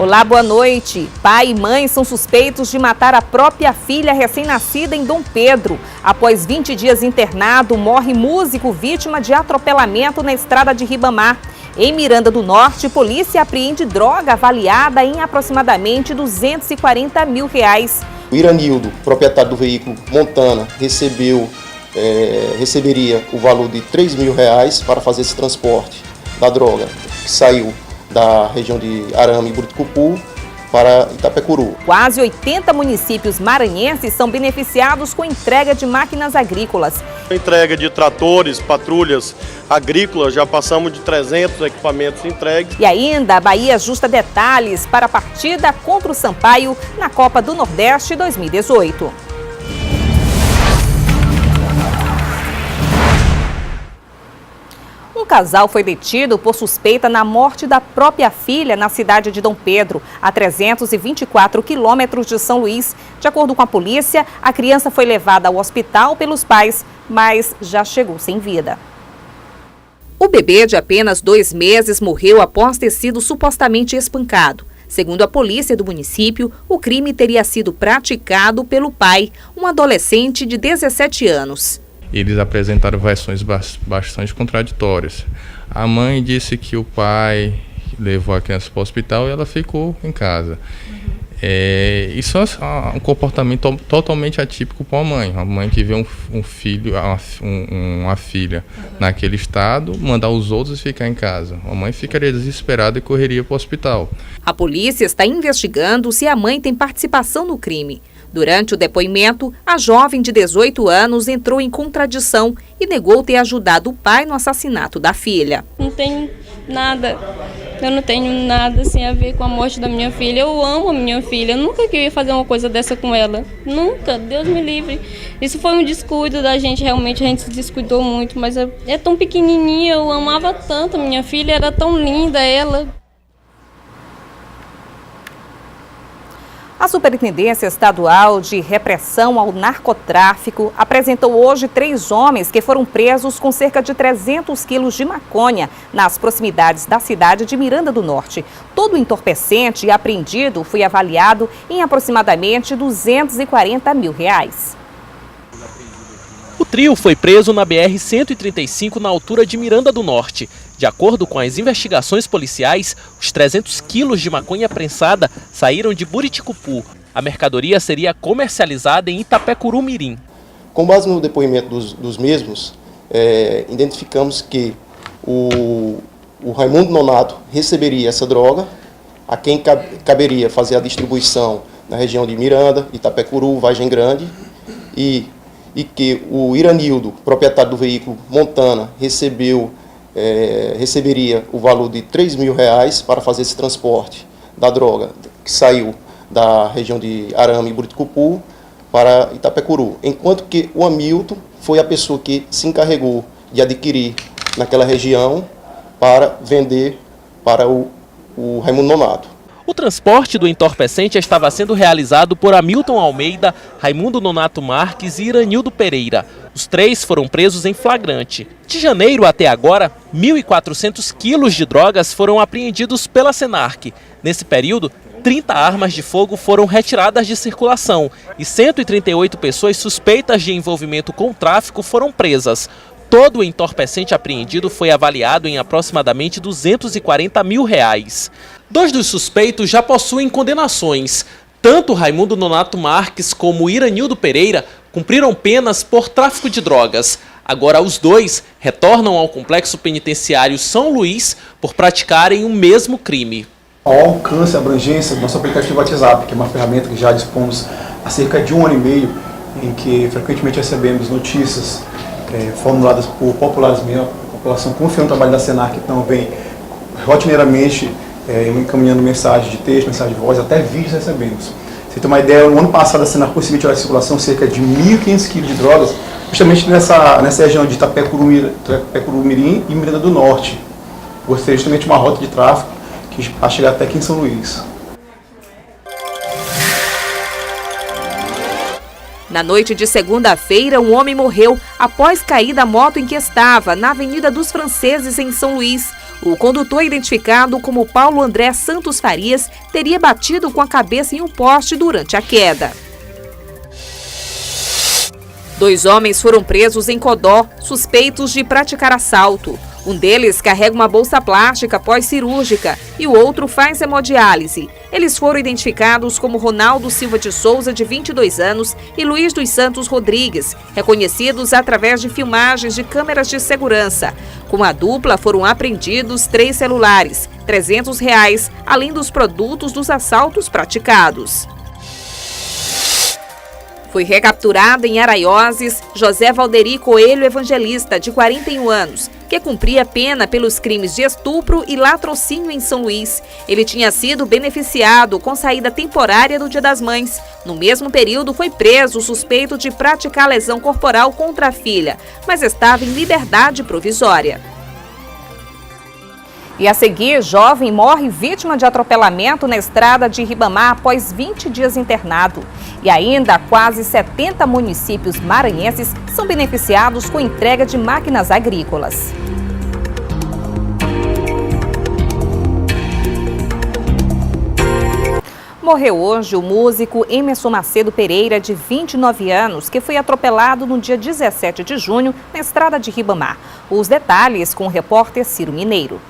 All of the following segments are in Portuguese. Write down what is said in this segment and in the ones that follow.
Olá, boa noite. Pai e mãe são suspeitos de matar a própria filha recém-nascida em Dom Pedro. Após 20 dias internado, morre músico vítima de atropelamento na estrada de Ribamar. Em Miranda do Norte, polícia apreende droga avaliada em aproximadamente R$240 mil. O Iranildo, proprietário do veículo Montana, receberia o valor de R$3 mil para fazer esse transporte da droga, que saiu da região de Arame e Buriticupu para Itapecuru. Quase 80 municípios maranhenses são beneficiados com entrega de máquinas agrícolas. Entrega de tratores, patrulhas agrícolas, já passamos de 300 equipamentos entregues. E ainda a Bahia ajusta detalhes para a partida contra o Sampaio na Copa do Nordeste 2018. Um casal foi detido por suspeita na morte da própria filha na cidade de Dom Pedro, a 324 quilômetros de São Luís. De acordo com a polícia, a criança foi levada ao hospital pelos pais, mas já chegou sem vida. O bebê de apenas 2 meses morreu após ter sido supostamente espancado. Segundo a polícia do município, o crime teria sido praticado pelo pai, um adolescente de 17 anos. Eles apresentaram versões bastante contraditórias. A mãe disse que o pai levou a criança para o hospital e ela ficou em casa. Isso é um comportamento totalmente atípico para uma mãe que vê um filho, uma filha naquele estado, mandar os outros ficar em casa. A mãe ficaria desesperada e correria para o hospital. A polícia está investigando se a mãe tem participação no crime. Durante o depoimento, a jovem de 18 anos entrou em contradição e negou ter ajudado o pai no assassinato da filha. Não tenho nada, eu não tenho nada assim, a ver com a morte da minha filha. Eu amo a minha filha, eu nunca queria fazer uma coisa dessa com ela. Nunca, Deus me livre. Isso foi um descuido da gente, realmente a gente se descuidou muito, mas é tão pequenininha, eu amava tanto a minha filha, era tão linda ela. A Superintendência Estadual de Repressão ao Narcotráfico apresentou hoje 3 homens que foram presos com cerca de 300 quilos de maconha nas proximidades da cidade de Miranda do Norte. Todo o entorpecente apreendido foi avaliado em aproximadamente R$240 mil. O trio foi preso na BR-135 na altura de Miranda do Norte. De acordo com as investigações policiais, os 300 quilos de maconha prensada saíram de Buriticupu. A mercadoria seria comercializada em Itapecuru Mirim. Com base no depoimento dos mesmos, identificamos que o Raimundo Nonato receberia essa droga, a quem caberia fazer a distribuição na região de Miranda, Itapecuru, Vargem Grande, e que o Iranildo, proprietário do veículo Montana, receberia o valor de R$3 mil para fazer esse transporte da droga, que saiu da região de Arame e Buriticupu para Itapecuru. Enquanto que o Hamilton foi a pessoa que se encarregou de adquirir naquela região para vender para o Raimundo Nonato. O transporte do entorpecente estava sendo realizado por Hamilton Almeida, Raimundo Nonato Marques e Iranildo Pereira. Os 3 foram presos em flagrante. De janeiro até agora, 1.400 quilos de drogas foram apreendidos pela Senarc. Nesse período, 30 armas de fogo foram retiradas de circulação e 138 pessoas suspeitas de envolvimento com o tráfico foram presas. Todo o entorpecente apreendido foi avaliado em aproximadamente R$240 mil. 2 dos suspeitos já possuem condenações. Tanto Raimundo Nonato Marques como Iranildo Pereira cumpriram penas por tráfico de drogas. Agora os 2 retornam ao complexo penitenciário São Luís por praticarem o mesmo crime. Ao alcance e abrangência do nosso aplicativo WhatsApp, que é uma ferramenta que já dispomos há cerca de 1 ano e meio, em que frequentemente recebemos notícias formuladas por populares mesmo, a população confia no trabalho da Senarc, então vem rotineiramente encaminhando mensagem de texto, mensagem de voz, até vídeos recebemos. Você tem uma ideia, no ano passado a Senarc conseguiu tirar de circulação cerca de 1.500 kg de drogas, justamente nessa região de Itapecuru Mirim e Miranda do Norte, ou seja, justamente uma rota de tráfico que vai chegar até aqui em São Luís. Na noite de segunda-feira, um homem morreu após cair da moto em que estava, na Avenida dos Franceses, em São Luís. O condutor, identificado como Paulo André Santos Farias, teria batido com a cabeça em um poste durante a queda. 2 homens foram presos em Codó, suspeitos de praticar assalto. Um deles carrega uma bolsa plástica pós-cirúrgica e o outro faz hemodiálise. Eles foram identificados como Ronaldo Silva de Souza, de 22 anos, e Luiz dos Santos Rodrigues, reconhecidos através de filmagens de câmeras de segurança. Com a dupla foram apreendidos 3 celulares, R$300, além dos produtos dos assaltos praticados. Foi recapturado em Araioses José Valderi Coelho Evangelista, de 41 anos, que cumpria pena pelos crimes de estupro e latrocínio em São Luís. Ele tinha sido beneficiado com saída temporária do Dia das Mães. No mesmo período, foi preso suspeito de praticar lesão corporal contra a filha, mas estava em liberdade provisória. E a seguir, jovem morre vítima de atropelamento na estrada de Ribamar após 20 dias internado. E ainda, quase 70 municípios maranhenses são beneficiados com entrega de máquinas agrícolas. Morreu hoje o músico Emerson Macedo Pereira, de 29 anos, que foi atropelado no dia 17 de junho na estrada de Ribamar. Os detalhes com o repórter Ciro Mineiro.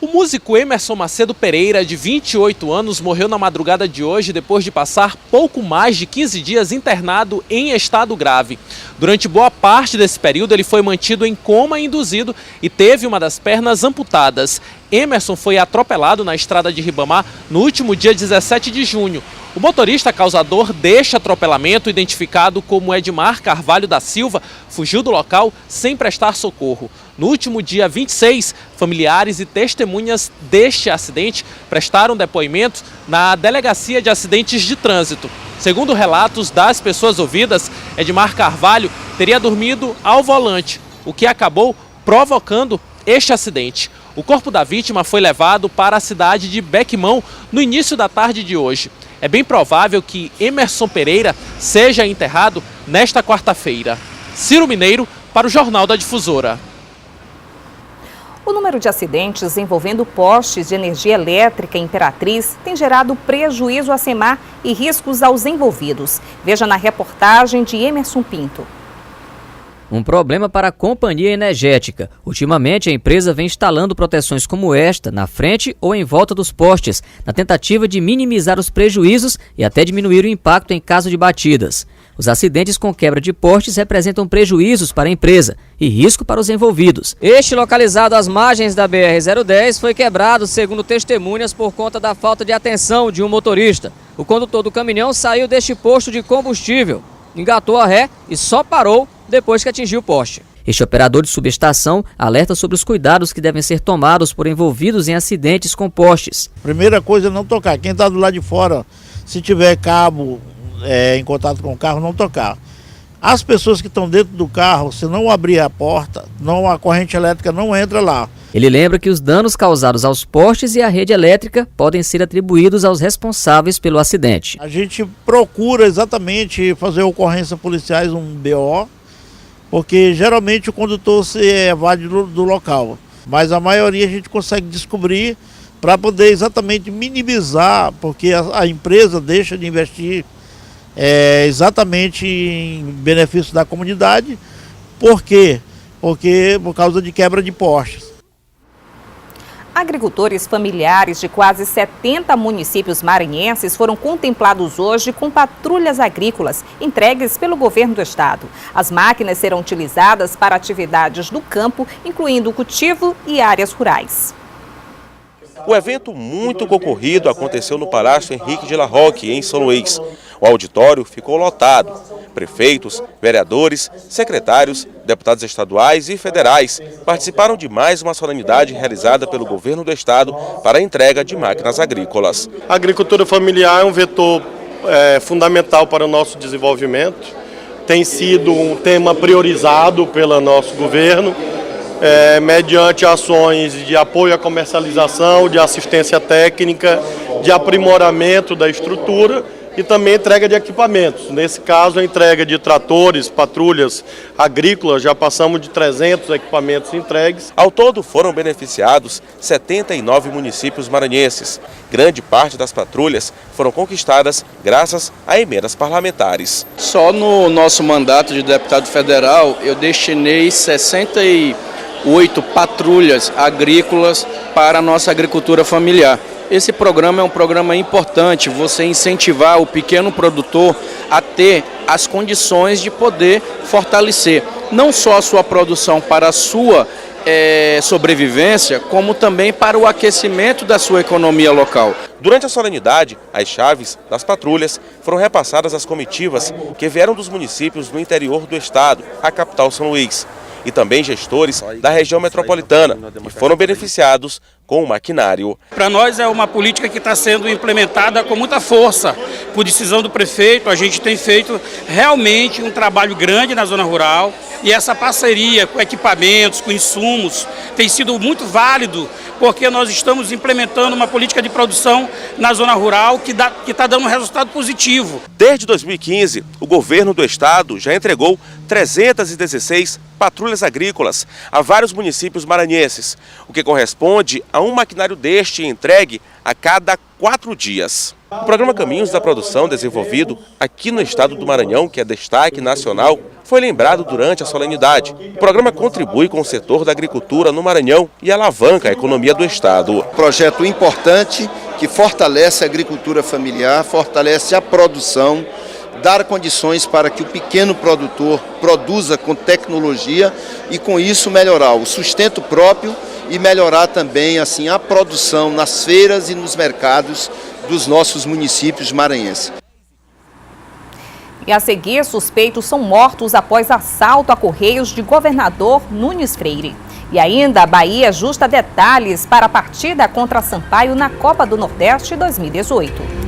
O músico Emerson Macedo Pereira, de 28 anos, morreu na madrugada de hoje depois de passar pouco mais de 15 dias internado em estado grave. Durante boa parte desse período, ele foi mantido em coma induzido e teve uma das pernas amputadas. Emerson foi atropelado na estrada de Ribamar no último dia 17 de junho. O motorista causador deste atropelamento, identificado como Edmar Carvalho da Silva, fugiu do local sem prestar socorro. No último dia 26, familiares e testemunhas deste acidente prestaram depoimento na Delegacia de Acidentes de Trânsito. Segundo relatos das pessoas ouvidas, Edmar Carvalho teria dormido ao volante, o que acabou provocando este acidente. O corpo da vítima foi levado para a cidade de Bequimão no início da tarde de hoje. É bem provável que Emerson Pereira seja enterrado nesta quarta-feira. Ciro Mineiro, para o Jornal da Difusora. O número de acidentes envolvendo postes de energia elétrica em Imperatriz tem gerado prejuízo à Semar e riscos aos envolvidos. Veja na reportagem de Emerson Pinto. Um problema para a companhia energética. Ultimamente, a empresa vem instalando proteções como esta na frente ou em volta dos postes, na tentativa de minimizar os prejuízos e até diminuir o impacto em caso de batidas. Os acidentes com quebra de postes representam prejuízos para a empresa e risco para os envolvidos. Este, localizado às margens da BR-010, foi quebrado, segundo testemunhas, por conta da falta de atenção de um motorista. O condutor do caminhão saiu deste posto de combustível, engatou a ré e só parou depois que atingiu o poste. Este operador de subestação alerta sobre os cuidados que devem ser tomados por envolvidos em acidentes com postes. Primeira coisa é não tocar. Quem está do lado de fora, se tiver cabo em contato com o carro, não tocar. As pessoas que estão dentro do carro, se não abrir a porta, a corrente elétrica não entra lá. Ele lembra que os danos causados aos postes e à rede elétrica podem ser atribuídos aos responsáveis pelo acidente. A gente procura exatamente fazer ocorrências policiais, um BO, porque geralmente o condutor se evade do local. Mas a maioria a gente consegue descobrir para poder exatamente minimizar, porque a empresa deixa de investir exatamente em benefício da comunidade. Por quê? Porque por causa de quebra de postes. Agricultores familiares de quase 70 municípios maranhenses foram contemplados hoje com patrulhas agrícolas entregues pelo governo do estado. As máquinas serão utilizadas para atividades do campo, incluindo cultivo e áreas rurais. O evento muito concorrido aconteceu no Palácio Henrique de La Roque, em São Luís. O auditório ficou lotado. Prefeitos, vereadores, secretários, deputados estaduais e federais participaram de mais uma solenidade realizada pelo governo do estado para a entrega de máquinas agrícolas. A agricultura familiar é um vetor fundamental para o nosso desenvolvimento. Tem sido um tema priorizado pelo nosso governo. Mediante ações de apoio à comercialização, de assistência técnica, de aprimoramento da estrutura e também entrega de equipamentos. Nesse caso, a entrega de tratores, patrulhas agrícolas, já passamos de 300 equipamentos entregues. Ao todo foram beneficiados 79 municípios maranhenses. Grande parte das patrulhas foram conquistadas graças a emendas parlamentares. Só no nosso mandato de deputado federal eu destinei 68 patrulhas agrícolas para a nossa agricultura familiar. Esse programa é um programa importante, você incentivar o pequeno produtor a ter as condições de poder fortalecer não só a sua produção para a sua sobrevivência, como também para o aquecimento da sua economia local. Durante a solenidade, as chaves das patrulhas foram repassadas às comitivas que vieram dos municípios do interior do estado, a capital São Luís, e também gestores da região metropolitana, que foram beneficiados com o maquinário. Para nós é uma política que está sendo implementada com muita força. Por decisão do prefeito, a gente tem feito realmente um trabalho grande na zona rural e essa parceria com equipamentos, com insumos, tem sido muito válido, porque nós estamos implementando uma política de produção na zona rural que está dando um resultado positivo. Desde 2015, o governo do estado já entregou 316 patrulhas agrícolas a vários municípios maranhenses, o que corresponde a um maquinário deste entregue a cada 4 dias. O programa Caminhos da Produção, desenvolvido aqui no estado do Maranhão, que é destaque nacional, foi lembrado durante a solenidade. O programa contribui com o setor da agricultura no Maranhão e alavanca a economia do estado. Projeto importante que fortalece a agricultura familiar, fortalece a produção, dar condições para que o pequeno produtor produza com tecnologia e com isso melhorar o sustento próprio e melhorar também assim a produção nas feiras e nos mercados dos nossos municípios maranhenses. E a seguir, suspeitos são mortos após assalto a Correios de Governador Nunes Freire. E ainda, a Bahia ajusta detalhes para a partida contra Sampaio na Copa do Nordeste 2018.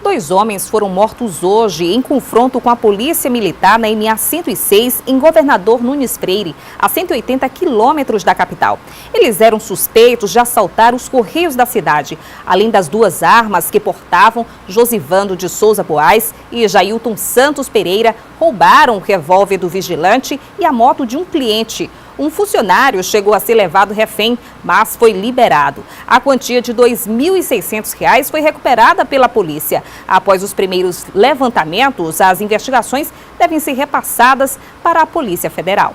2 homens foram mortos hoje em confronto com a Polícia Militar na MA 106 em Governador Nunes Freire, a 180 quilômetros da capital. Eles eram suspeitos de assaltar os Correios da cidade, além das 2 armas que portavam. Josivando de Souza Boaz e Jailton Santos Pereira roubaram o revólver do vigilante e a moto de um cliente. Um funcionário chegou a ser levado refém, mas foi liberado. A quantia de R$ 2.600 foi recuperada pela polícia. Após os primeiros levantamentos, as investigações devem ser repassadas para a Polícia Federal.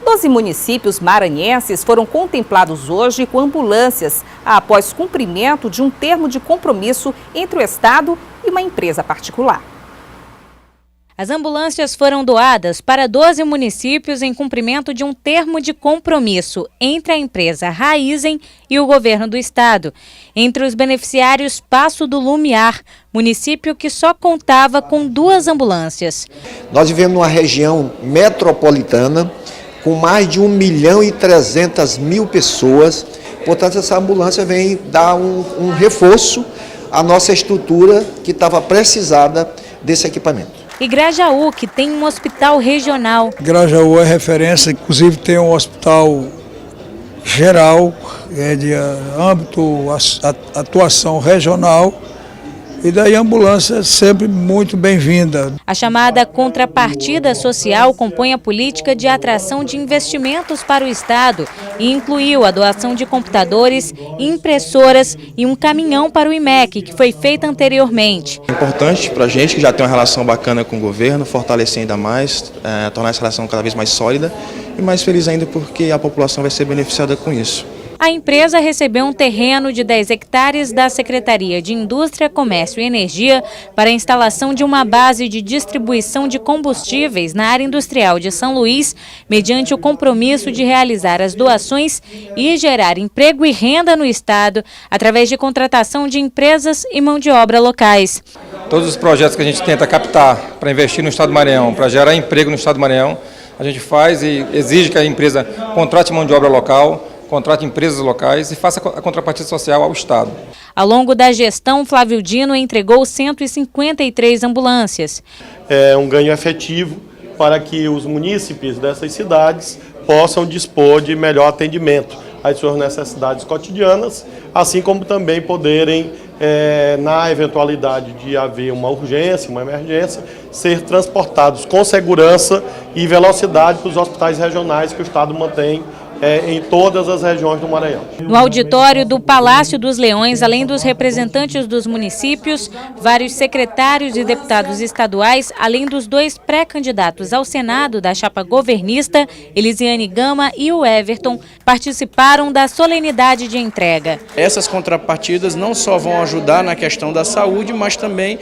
12 municípios maranhenses foram contemplados hoje com ambulâncias, após cumprimento de um termo de compromisso entre o Estado e uma empresa particular. As ambulâncias foram doadas para 12 municípios em cumprimento de um termo de compromisso entre a empresa Raizen e o governo do estado. Entre os beneficiários, Passo do Lumiar, município que só contava com 2 ambulâncias. Nós vivemos numa região metropolitana com mais de 1.300.000 pessoas. Portanto, essa ambulância vem dar um reforço à nossa estrutura que estava precisada desse equipamento. E Grajaú, que tem um hospital regional. Grajaú é referência, inclusive tem um hospital geral, de âmbito, atuação regional, e daí a ambulância é sempre muito bem-vinda. A chamada contrapartida social compõe a política de atração de investimentos para o Estado e incluiu a doação de computadores, impressoras e um caminhão para o IMEC, que foi feita anteriormente. É importante para a gente, que já tem uma relação bacana com o governo, fortalecer ainda mais, tornar essa relação cada vez mais sólida e mais feliz ainda porque a população vai ser beneficiada com isso. A empresa recebeu um terreno de 10 hectares da Secretaria de Indústria, Comércio e Energia para a instalação de uma base de distribuição de combustíveis na área industrial de São Luís, mediante o compromisso de realizar as doações e gerar emprego e renda no estado através de contratação de empresas e mão de obra locais. Todos os projetos que a gente tenta captar para investir no estado do Maranhão, para gerar emprego no estado do Maranhão, a gente faz e exige que a empresa contrate mão de obra local, contrate empresas locais e faça a contrapartida social ao Estado. Ao longo da gestão, Flávio Dino entregou 153 ambulâncias. É um ganho efetivo para que os munícipes dessas cidades possam dispor de melhor atendimento, as suas necessidades cotidianas, assim como também poderem, na eventualidade de haver uma urgência, uma emergência, ser transportados com segurança e velocidade para os hospitais regionais que o Estado mantém em todas as regiões do Maranhão. No auditório do Palácio dos Leões, além dos representantes dos municípios, vários secretários e deputados estaduais, além dos 2 pré-candidatos ao Senado da chapa governista, Elisiane Gama e o Everton, participaram da solenidade de entrega. Essas contrapartidas não só vão ajudar na questão da saúde, mas também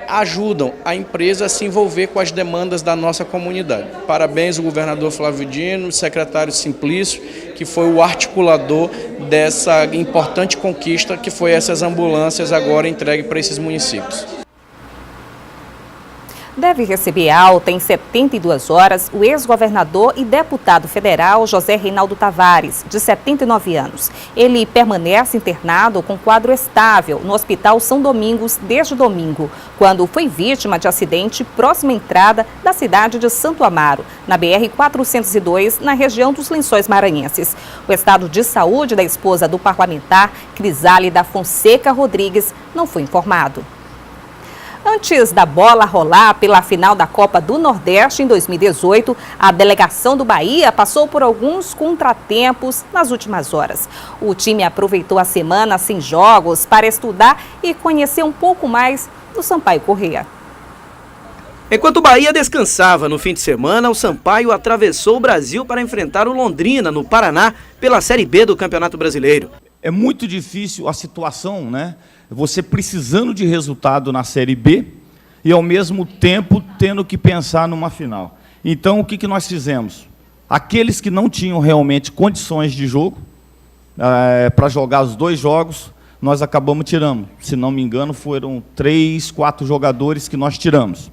ajudam a empresa a se envolver com as demandas da nossa comunidade. Parabéns ao governador Flávio Dino, secretário Simplício, que foi o articulador dessa importante conquista que foi essas ambulâncias agora entregues para esses municípios. Deve receber alta em 72 horas o ex-governador e deputado federal José Reinaldo Tavares, de 79 anos. Ele permanece internado com quadro estável no Hospital São Domingos desde domingo, quando foi vítima de acidente próxima à entrada da cidade de Santo Amaro, na BR-402, na região dos Lençóis Maranhenses. O estado de saúde da esposa do parlamentar, Crisálida Fonseca Rodrigues, não foi informado. Antes da bola rolar pela final da Copa do Nordeste em 2018, a delegação do Bahia passou por alguns contratempos nas últimas horas. O time aproveitou a semana sem jogos para estudar e conhecer um pouco mais do Sampaio Corrêa. Enquanto o Bahia descansava no fim de semana, o Sampaio atravessou o Brasil para enfrentar o Londrina, no Paraná, pela Série B do Campeonato Brasileiro. É muito difícil a situação, né? Você precisando de resultado na Série B e, ao mesmo tempo, tendo que pensar numa final. Então, o que nós fizemos? Aqueles que não tinham realmente condições de jogo, para jogar os 2 jogos, nós acabamos tirando. Se não me engano, foram 3, 4 jogadores que nós tiramos.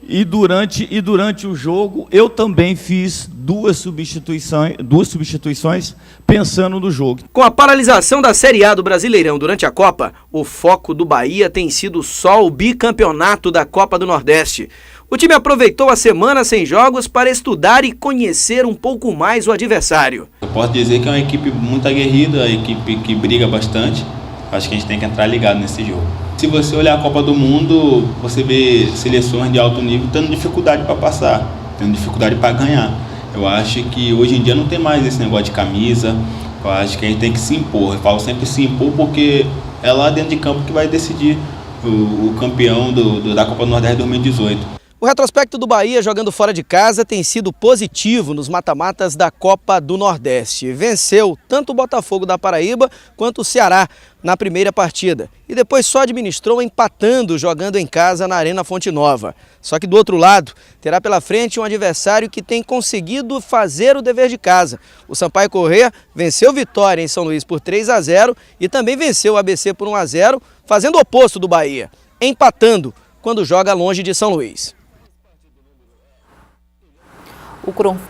E durante o jogo, eu também fiz duas substituições pensando no jogo. Com a paralisação da Série A do Brasileirão durante a Copa, o foco do Bahia tem sido só o bicampeonato da Copa do Nordeste. O time aproveitou a semana sem jogos para estudar e conhecer um pouco mais o adversário. Eu posso dizer que é uma equipe muito aguerrida, uma equipe que briga bastante. Acho que a gente tem que entrar ligado nesse jogo. Se você olhar a Copa do Mundo, você vê seleções de alto nível tendo dificuldade para passar, tendo dificuldade para ganhar. Eu acho que hoje em dia não tem mais esse negócio de camisa. Eu acho que a gente tem que se impor. Eu falo sempre se impor porque é lá dentro de campo que vai decidir o campeão da Copa do Nordeste 2018. O retrospecto do Bahia jogando fora de casa tem sido positivo nos mata-matas da Copa do Nordeste. Venceu tanto o Botafogo da Paraíba quanto o Ceará na primeira partida. E depois só administrou empatando jogando em casa na Arena Fonte Nova. Só que do outro lado, terá pela frente um adversário que tem conseguido fazer o dever de casa. O Sampaio Corrêa venceu Vitória em São Luís por 3-0 e também venceu o ABC por 1-0, fazendo o oposto do Bahia, empatando quando joga longe de São Luís.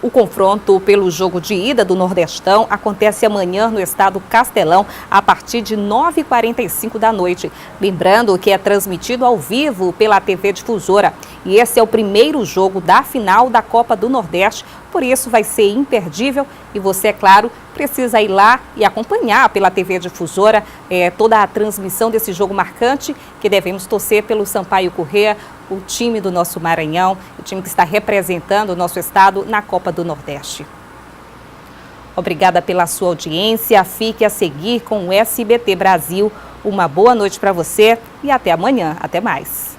O confronto pelo jogo de ida do Nordestão acontece amanhã no estado Castelão, a partir de 9h45 da noite. Lembrando que é transmitido ao vivo pela TV Difusora. E esse é o primeiro jogo da final da Copa do Nordeste, por isso vai ser imperdível. E você, é claro, precisa ir lá e acompanhar pela TV Difusora toda a transmissão desse jogo marcante, que devemos torcer pelo Sampaio Corrêa, o time do nosso Maranhão, o time que está representando o nosso estado na Copa do Nordeste. Obrigada pela sua audiência. Fique a seguir com o SBT Brasil. Uma boa noite para você e até amanhã. Até mais.